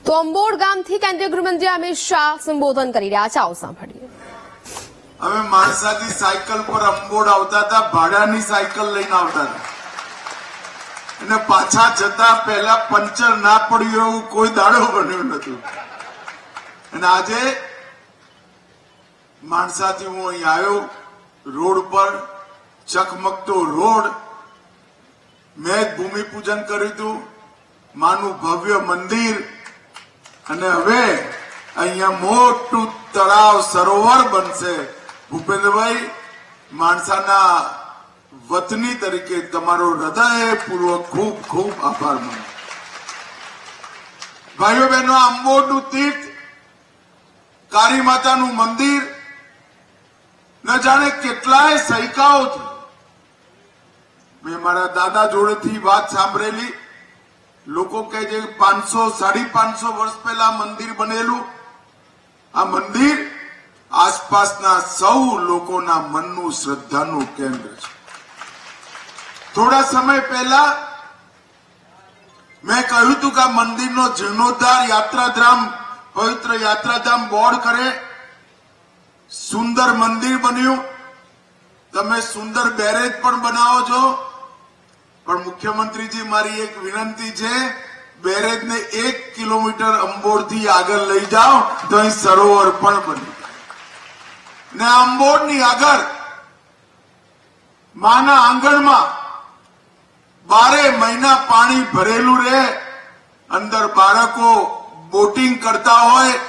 તો અંબોડ ગામથી કેન્દ્રીય ગૃહમંત્રી અમિત શાહ સંબોધન કરી રહ્યા છે. આવો સાંભળીએ. અમે માણસાથી સાયકલ પર અંબોડ આવતા હતા, ભાડાની સાયકલ લઈને આવતા હતા અને પાછા જતા પહેલા પંચર ના પડ્યું એવું કોઈ દાડો બન્યો નતું. અને આજે માણસાથી હું અહીં આવ્યો, રોડ પર ચકમકતો રોડ, મેં ભૂમિપૂજન કર્યું હતું, માનું ભવ્ય મંદિર, અને હવે અહીંયા મોટું તળાવ સરોવર બનશે. ભૂપેન્દ્રભાઈ, માણસાના વતની તરીકે તમારો હૃદયપૂર્વક ખૂબ ખૂબ આભાર માનું. ભાઈઓ બહેનો, અંબોડનું તીર્થ, કાળી માતાનું મંદિર, ન જાણે કેટલાય સૈકાઓથી મેં મારા દાદા જોડેથી વાત સાંભળેલી. લોકો કહે છે 500-550 વર્ષ પહેલા મંદિર બનેલું. આ મંદિર આસપાસના સૌ લોકોના મનનું શ્રદ્ધાનું કેન્દ્ર છે. થોડા સમય પહેલા મેં કહ્યું હતું કે આ મંદિરનો જીર્ણોદ્ધાર યાત્રાધામ, પવિત્ર યાત્રાધામ બોર્ડ કરે. સુંદર મંદિર બન્યું. તમે સુંદર બેરેજ પણ બનાવો છો, પણ મુખ્યમંત્રીજી, મારી એક વિનંતી છે, બેરેજને 1 કિલોમીટર અંબોડથી આગળ લઈ જાઓ તો અહીં સરોવર પણ બન્યું. ને અંબોડની આગળ માના આંગણમાં 12 મહિના પાણી ભરેલું રહે, અંદર બાળકો બોટિંગ કરતા હોય,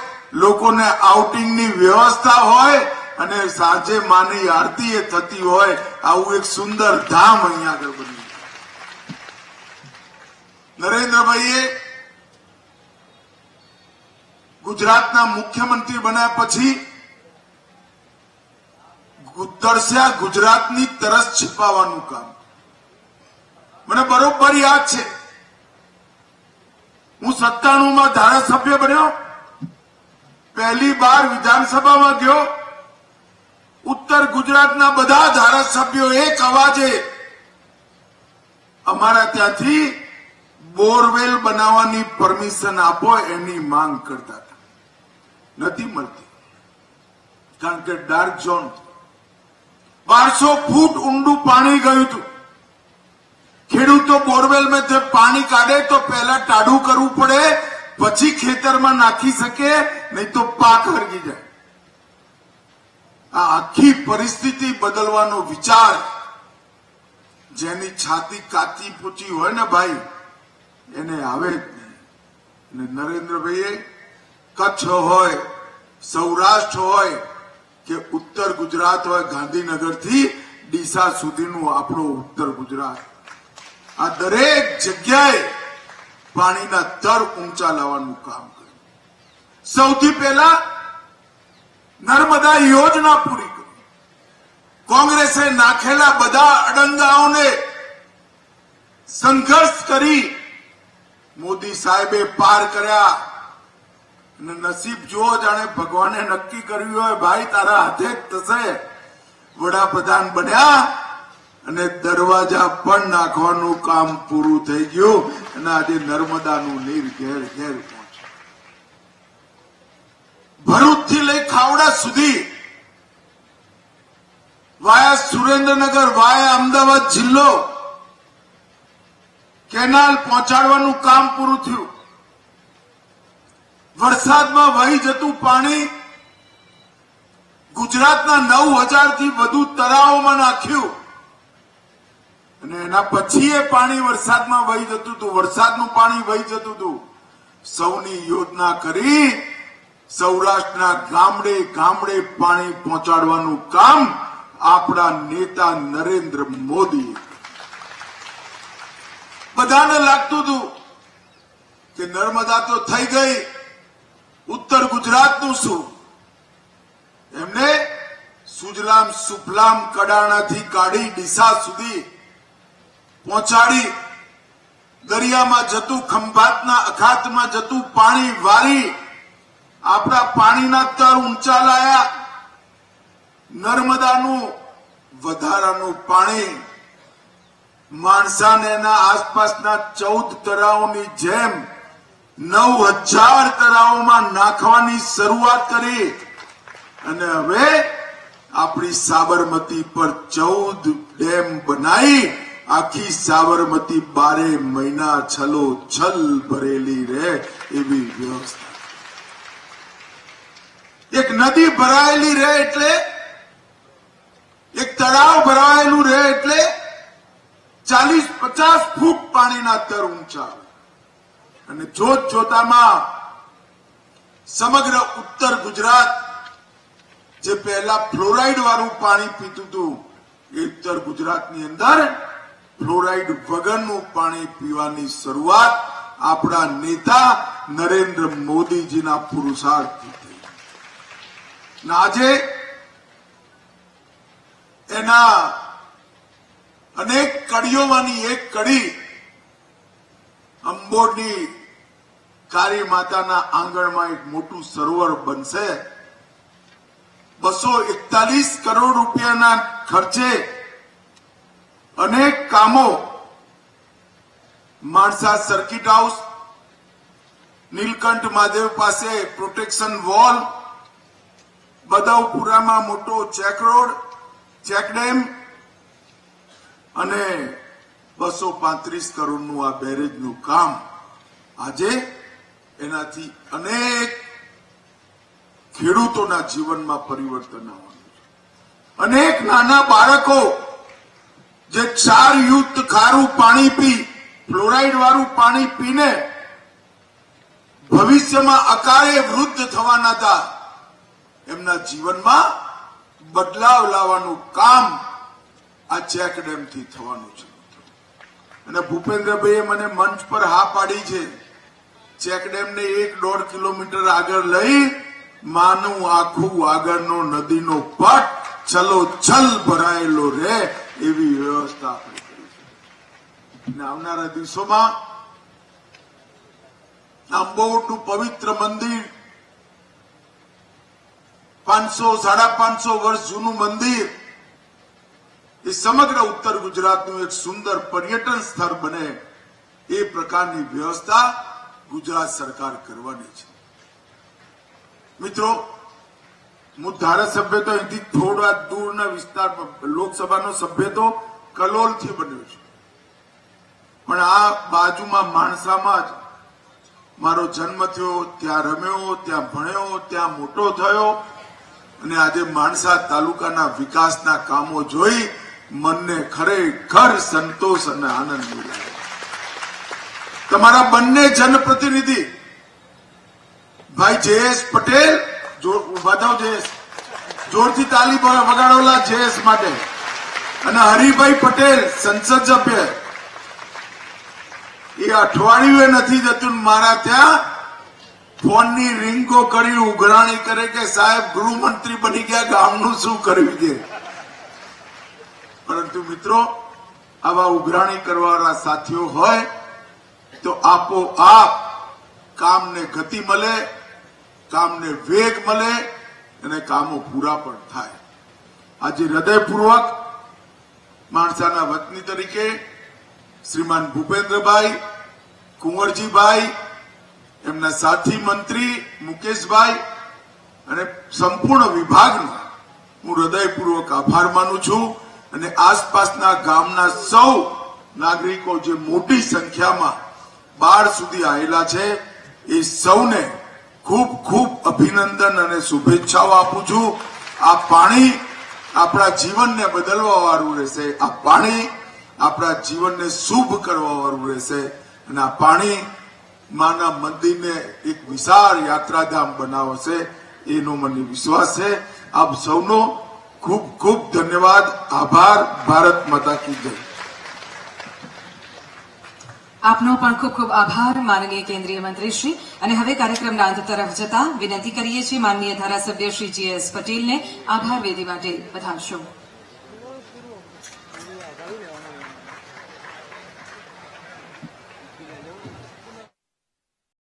લોકોને આઉટિંગની વ્યવસ્થા હોય અને સાંજે માની આરતી એ થતી હોય. આવું એક સુંદર ધામ અહીંયા આગળ બન્યું. નરેન્દ્રભાઈએ ગુજરાતના મુખ્યમંત્રી બન્યા પછી તરસ્યા ગુજરાતની તરસ છીપાવવાનું કામ. મને બરોબર યાદ છે, હું 97માં ધારાસભ્ય બન્યો, પહેલી વાર વિધાનસભામાં ગયો. ઉત્તર ગુજરાતના બધા ધારાસભ્યો એક અવાજે અમારા ત્યાંથી બોરવેલ બનાવવાની પરમિશન આપો એની માંગ કરતા હતા. નથી મળતી, કારણ કે ડાર્ક ઝોન, 1200 ફૂટ ઊંડું પાણી ગયું હતું. ખેડૂતો બોરવેલ માં પાણી કાઢે તો પહેલા ટાઢું કરવું પડે, પછી ખેતરમાં નાખી શકે, નહીં તો પાક હરગી જાય. આ આખી પરિસ્થિતિ બદલવાનો વિચાર, જેની છાતી કાચી પૂચી હોય ને ભાઈ, એને આવે જ નહીં. અને નરેન્દ્રભાઈએ કચ્છ હોય, સૌરાષ્ટ્ર હોય કે ઉત્તર ગુજરાત હોય, ગાંધીનગરથી ડીસા સુધીનું આપણું ઉત્તર ગુજરાત, આ દરેક જગ્યાએ પાણીના તળ ઊંચા લાવવાનું કામ કર્યું. સૌથી પહેલા નર્મદા યોજના પૂરી કરી. કોંગ્રેસે નાખેલા બધા અડંગાઓને સંઘર્ષ કરી મોદી સાહેબે પાર કર્યા. અને નસીબ જુઓ, જાણે ભગવાને નક્કી કર્યું હોય, ભાઈ તારા હાથે જ થશે. વડાપ્રધાન બન્યા અને દરવાજા પણ નાખવાનું કામ પૂરું થઈ ગયું અને આજે નર્મદાનું નીર ઘેર ઘેર પહોંચ્યું. ભરૂચથી લઈ ખાવડા સુધી, વાયા સુરેન્દ્રનગર, વાયા અમદાવાદ જિલ્લો, કેનાલ પહોંચાડવાનું કામ પૂરું થયું. વરસાદમાં વહી જતું પાણી ગુજરાતના 9000 થી વધુ તળાવોમાં નાખ્યું અને એના પછી એ પાણી વરસાદમાં વહી જતું હતું, વરસાદનું પાણી વહી જતું હતું. સૌની યોજના કરી સૌરાષ્ટ્રના ગામડે ગામડે પાણી પહોંચાડવાનું કામ આપણા નેતા નરેન્દ્ર મોદી. બધાને લાગતું હતું કે નર્મદા તો થઈ ગઈ, ઉત્તર ગુજરાતનું શું? એમને સુજલામ સુફલામ કડાણાથી કાઢી ડીસા સુધી પહોંચાડી. દરિયામાં જતું, ખંભાતના અખાતમાં જતું પાણી વારી આપણા પાણીના તળ ઊંચા લાયા. નર્મદાનું વધારાનું પાણી માણસા અને એના આસપાસના 14 તળાવોની જેમ 9,000 તળાવોમાં નાખવાની શરૂઆત કરી અને હવે આપણી સાબરમતી પર 14 ડેમ બનાવી આખી સાબરમતી 12 મહિના છલોછલ ભરેલી રહે એવી વ્યવસ્થા. એક નદી ભરાયેલી રહે એટલે, એક તળાવ ભરાયેલું રહે એટલે 40-50 ફૂટ પાણીના તર ઊંચા અને જોત જોતામાં સમગ્ર ઉત્તર ગુજરાત જે પહેલા ફ્લોરાઇડ વાળું પાણી પીતું હતું એ ઉત્તર ગુજરાતની અંદર ફ્લોરાઇડ વગરનું પાણી પીવાની શરૂઆત આપણા નેતા નરેન્દ્ર મોદીજીના પુરુષાર્થથી થઈ. આજે એના અનેક કડીઓમાંની એક કડી અંબોડની કાળી માતાના આંગણમાં એક મોટું સરોવર બનશે. 241 કરોડ રૂપિયાના ખર્ચે અનેક કામો માણસા સર્કિટ હાઉસ, નીલકંઠ મહાદેવ પાસે પ્રોટેક્શન વોલ, બદાવપુરામાં મોટો ચેક રોડ, ચેક ડેમ અને 235 કરોડનું આ બેરેજનું કામ. આજે એનાથી અનેક ખેડૂતોના જીવનમાં પરિવર્તન આવવાનું છે. અનેક નાના બાળકો જે ક્ષારયુક્ત ખારું પાણી પી, ફ્લોરાઇડ વાળું પાણી પીને ભવિષ્યમાં અકાળે વૃદ્ધ થવાના હતા, એમના જીવનમાં બદલાવ લાવવાનું કામ આ ચેક ડેમથી થવાનું છે. અને ભૂપેન્દ્રભાઈએ મને મંચ પર હા પાડી છે, ચેક ડેમને 1-1.5 કિલોમીટર આગળ લઈ માનું આખું આગળનો નદીનો પટ છલોછલ ભરાયેલો રહે એવી વ્યવસ્થા આપણે કરી છે. અને આવનારા દિવસોમાં અંબોડનું પવિત્ર મંદિર, 500-550 વર્ષ જૂનું મંદિર, એ સમગ્ર ઉત્તર ગુજરાતનું એક સુંદર પર્યટન સ્થળ બને એ પ્રકારની વ્યવસ્થા ગુજરાત સરકાર કરવાની છે. મિત્રો, હું ધારાસભ્ય તો અહીંથી થોડા દૂરના વિસ્તારમાં, લોકસભાનો સભ્ય તો કલોલથી બન્યો છું, પણ આ બાજુમાં માણસામાં જ મારો જન્મ થયો, ત્યાં રમ્યો, ત્યાં ભણ્યો, ત્યાં મોટો થયો અને આજે માણસા તાલુકાના વિકાસના કામો જોઈ મનને ખરેખર સંતોષ અને આનંદ મળ્યો. તમારા બંને જનપ્રતિનિધિ ભાઈ જયેશ પટેલ, ઉભા થાવ જયેશ, જોરથી તાલી વગાડોલા જયેશ માટે, અને હરિભાઈ પટેલ સંસદ સભ્ય, એ અઠવાડિયું નથી જતું મારા ત્યાં ફોનની રિંગો કરી ઉઘરાણી કરે કે સાહેબ ગૃહમંત્રી બની ગયા, ગામનું શું કર્યું છે. પરંતુ મિત્રો, આવા ઉઘરાણી કરવાવાળા સાથીઓ હોય તો આપોઆપ કામને ગતિ મળે, કામને વેગ મળે અને કામો પૂરા પણ થાય. આજે હૃદયપૂર્વક માણસાના વતની તરીકે શ્રીમાન ભૂપેન્દ્રભાઈ, કુંવરજીભાઈ, એમના સાથી મંત્રી મુકેશભાઈ અને સંપૂર્ણ વિભાગનો હું હૃદયપૂર્વક આભાર માનું છું. અને આસપાસના ગામના સૌ નાગરિકો જે મોટી સંખ્યામાં બાર સુધી આવેલા છે એ સૌને ખૂબ ખૂબ અભિનંદન અને શુભેચ્છાઓ આપું છું. આ પાણી આપણા જીવનને બદલવા વાળું રહેશે, આ પાણી આપણા જીવનને શુભ કરવા વાળું રહેશે અને આ પાણી માના મંદિરને એક વિશાળ યાત્રાધામ બનાવશે એનો મને વિશ્વાસ છે. આપ સૌનો ખૂબ ખૂબ ધન્યવાદ, આભાર. ભારત માતા કી જય. આપનો પણ ખૂબ ખૂબ આભાર માનનીય કેન્દ્રીય મંત્રી શ્રી. અને હવે કાર્યક્રમના અંત તરફ જતા વિનંતી કરીએ છીએ માનનીય ધારાસભ્ય શ્રી GS પટેલને આભાર વેદી માટે પધારશો.